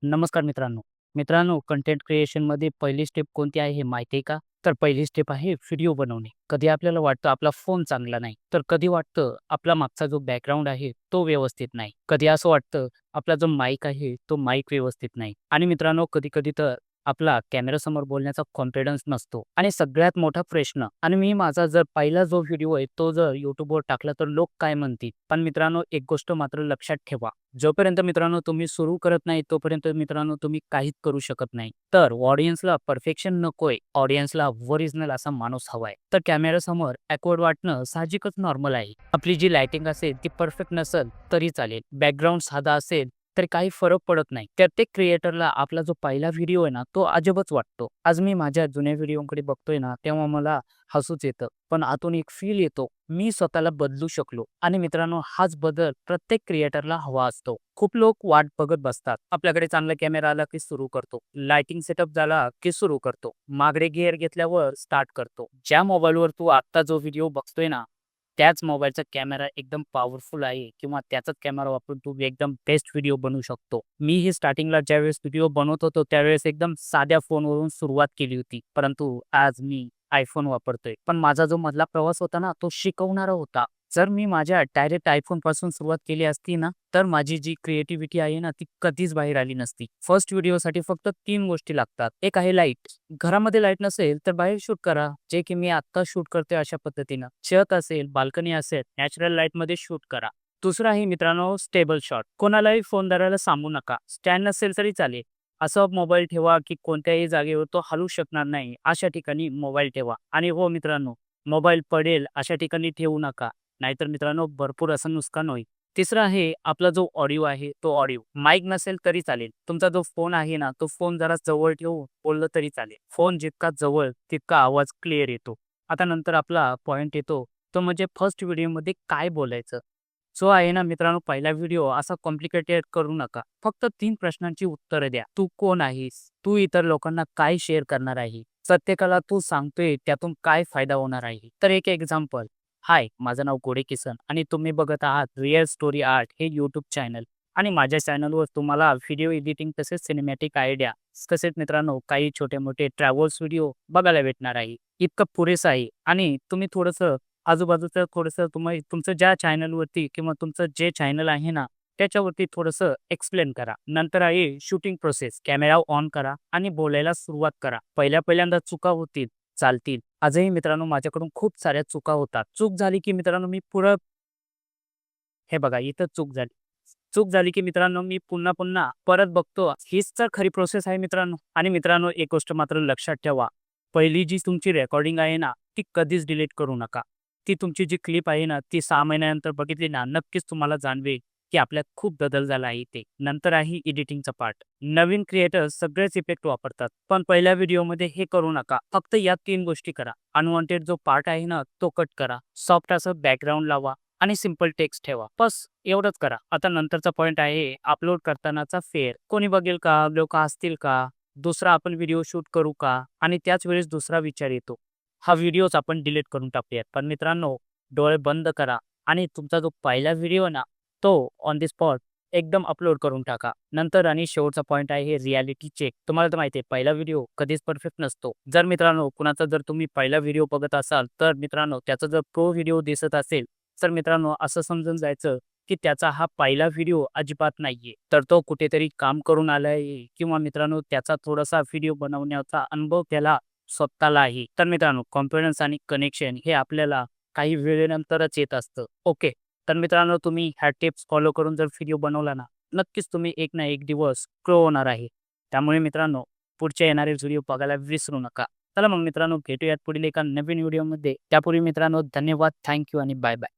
नमस्कार मित्रांनो. मित्रांनो, कंटेंट क्रिएशनमध्ये पहिली स्टेप कोणती आहे हे माहिती आहे का? तर पहिली स्टेप आहे व्हिडिओ बनवणे. कधी आपल्याला वाटतं आपला फोन चांगला नाही, तर कधी वाटतं आपला मागचा जो बॅकग्राऊंड आहे तो व्यवस्थित नाही. कधी असं वाटतं आपला जो माईक आहे तो माईक व्यवस्थित नाही. आणि मित्रांनो, कधी-कधी तर आपला कॅमेरासमोर बोलण्याचा कॉन्फिडन्स नसतो. आणि सगळ्यात मोठा प्रश्न, आणि मी माझा जर पहिला जो व्हिडिओ आहे तो जर YouTubeवर टाकला तर लोक काय म्हणतील? पण मित्रांनो, एक गोष्ट मात्र लक्षात ठेवा. जोपर्यंत मित्रांनो तुम्ही सुरू करत नाही तोपर्यंत मित्रांनो तुम्ही काहीच करू शकत नाही. तर ऑडियन्सला परफेक्शन नकोय, ऑडियन्सला ओरिजिनल असा माणूस हवाय. तर कॅमेरासमोर ॲकवर्ड वाटणं साहजिकच नॉर्मल आहे. आपली जी लाइटिंग असेल ती परफेक्ट नसेल तरी चालेल, बॅकग्राऊंड साधा असेल तर काही फरक पडत नाही. प्रत्येक क्रिएटरला आपला जो पहिला व्हिडिओ आहे ना तो अजबच वाटतो. आज मी माझ्या जुन्या व्हिडिओकडे बघतोय ना तेव्हा मला हसूच येतं, पण आतून एक फील येतो, मी स्वतःला बदलू शकलो. आणि मित्रांनो, हाच बदल प्रत्येक क्रिएटरला हवा असतो. खूप लोक वाट बघत बसतात, आपल्याकडे चांगला कॅमेरा आला की सुरू करतो, लाइटिंग सेटअप झाला की सुरू करतो, मागडे गिअर घेतल्यावर स्टार्ट करतो. ज्या मोबाईलवर तू आता जो व्हिडिओ बघतोय ना त्याच मोबाईलचा कॅमेरा एकदम पॉवरफुल आहे किंवा त्याचाच कॅमेरा वापरून तू एकदम बेस्ट व्हिडिओ बनवू शकतो. मी ही स्टार्टिंगला ज्यावेळेस व्हिडिओ बनवत होतो त्यावेळेस एकदम साध्या फोनवरून सुरुवात केली होती, परंतु आज मी आयफोन वापरतोय. पण माझा जो मधला प्रवास होता ना तो शिकवणारा होता. जर मी माझ्या डायरेक्ट आयफोन पासून सुरुवात केली असती ना तर माझी जी क्रिएटिव्हिटी आहे ना ती कधीच बाहेर आली नसती. फर्स्ट व्हिडिओसाठी फक्त 3 गोष्टी लागतात. एक आहे लाईट. घरामध्ये लाईट नसेल तर बाहेर शूट करा, जे की मी आता शूट करतोय अशा पद्धतीनं. छत असेल, बाल्कनी असेल, नॅचरल लाईटमध्ये शूट करा. दुसरं आहे मित्रांनो स्टेबल शॉट. कोणालाही फोन धरायला सांगू नका. स्टँड नसेल तरी चालेल. असं मोबाईल ठेवा की कोणत्याही जागेवर तो हलू शकणार नाही अशा ठिकाणी मोबाईल ठेवा. आणि हो मित्रांनो, मोबाईल पडेल अशा ठिकाणी ठेवू नका. नाहीतर मित्रांनो भरपूर असं नुकसान होईल. तिसरं आहे आपला जो ऑडिओ आहे तो ऑडिओ. माईक नसेल तरी चालेल. तुमचा जो फोन आहे ना तो फोन जरा जवळ ठेवून बोललं तरी चालेल. फोन जितका जवळ तितका आवाज क्लिअर येतो. आता नंतर आपला पॉइंट येतो तो म्हणजे फर्स्ट व्हिडिओमध्ये काय बोलायचं. जो आहे ना मित्रांनो पहिला व्हिडिओ असा कॉम्प्लिकेटेड करू नका. फक्त 3 प्रश्नांची उत्तरं द्या. तू कोण आहेस? तू इतर लोकांना काय शेअर करणार आहे? प्रत्येकाला तू सांगतोय त्यातून काय फायदा होणार आहे? तर एक एक्झाम्पल. हाय, माझं नाव गोडे किसन आणि तुम्ही बघत आहात रिअल स्टोरी आर्ट हे यूट्यूब चॅनल. आणि माझ्या चॅनलवर तुम्हाला व्हिडिओ एडिटिंग तसेच सिनेमॅटिक आयडिया तसेच मित्रांनो काही छोटे-मोठे ट्रॅव्हल्स व्हिडिओ बघायला भेटणार आहे. इतकं पुरेसं आहे. आणि तुम्ही थोडंसं आजूबाजूचं थोडंसं तुम्ही तुमचं ज्या चॅनलवरती किंवा तुमचं जे चॅनल आहे ना त्याच्यावरती थोडंसं एक्सप्लेन करा. नंतर आहे शूटिंग प्रोसेस. कॅमेरा ऑन करा आणि बोलायला सुरुवात करा. पहिल्यांदा चुका होतील, चालतील. आजही मित्रांनो माझ्याकडून खूप साऱ्या चुका होतात. चूक झाली की मित्रांनो मी पुढं हे बघा इथं चूक झाली. चूक झाली की मित्रांनो मी पुन्हा-पुन्हा परत बघतो. हीच तर खरी प्रोसेस आहे मित्रांनो. आणि मित्रांनो एक गोष्ट मात्र लक्षात ठेवा. पहिली जी तुमची रेकॉर्डिंग आहे ना, ती कधीच डिलीट करू नका. ती तुमची जी क्लिप आहे ना, ती 6 महिन्यानंतर बघितली ना, नक्कीच तुम्हाला जाणवेल की आपल्यात खूप बदल झाला आहे इथे. नंतर आहे एडिटिंगचा पार्ट. नवीन क्रिएटर्स सगळेच इफेक्ट वापरतात. पण पहिल्या व्हिडिओमध्ये हे करू नका. फक्त या 3 गोष्टी करा. अनवॉन्टेड जो पार्ट आहे ना, तो कट करा. सॉफ्ट असं बॅकग्राऊंड लावा आणि सिंपल टेक्स्ट ठेवा. बस एवढंच करा. आता नंतरचा पॉइंट आहे अपलोड करतानाचा फेअर. कोणी बघेल का? लोकं हसतील का? दुसरा आपण व्हिडिओ शूट करू का? आणि त्याच वेळेस दुसरा विचार येतो. हा व्हिडिओच आपण डिलीट करून टाकूयात. पण मित्रांनो, डोळे बंद करा आणि तुमचा जो पहिला व्हिडिओ ना, तो ऑन द स्पॉट एकदम अपलोड करून टाका. नंतर आणि शेवटचा पॉइंट आहे रिॲलिटी चेक. तुम्हाला तर माहिती आहे पहिला व्हिडिओ कधीच परफेक्ट नसतो. जर मित्रांनो कुणाचा जर तुम्ही पहिला व्हिडिओ बघत असाल, तर मित्रांनो त्याचा जर प्रो व्हिडिओ दिसत असेल, तर मित्रांनो असं समजून जायचं की त्याचा हा पहिला व्हिडिओ अजिबात नाहीये. तर तो कुठेतरी काम करून आलाय किंवा मित्रांनो त्याचा थोडासा व्हिडिओ बनवण्याचा अनुभव त्याला स्वतःला आहे. तर मित्रांनो कॉन्फिडन्स आणि कनेक्शन हे आपल्याला काही वेळेनंतरच येत असतं. ओके. तर मित्रांनो तुम्ही ह्या टिप्स फॉलो करून जर व्हिडिओ बनवला ना, नक्कीच तुम्ही एक ना एक दिवस ग्रो होणार आहे. त्यामुळे मित्रांनो पुढचे येणारे व्हिडिओ बघायला विसरू नका. चला मग मित्रांनो भेटूयात पुढील एका नवीन व्हिडिओमध्ये. त्यापूर्वी मित्रांनो धन्यवाद, थँक यू आणि बाय बाय.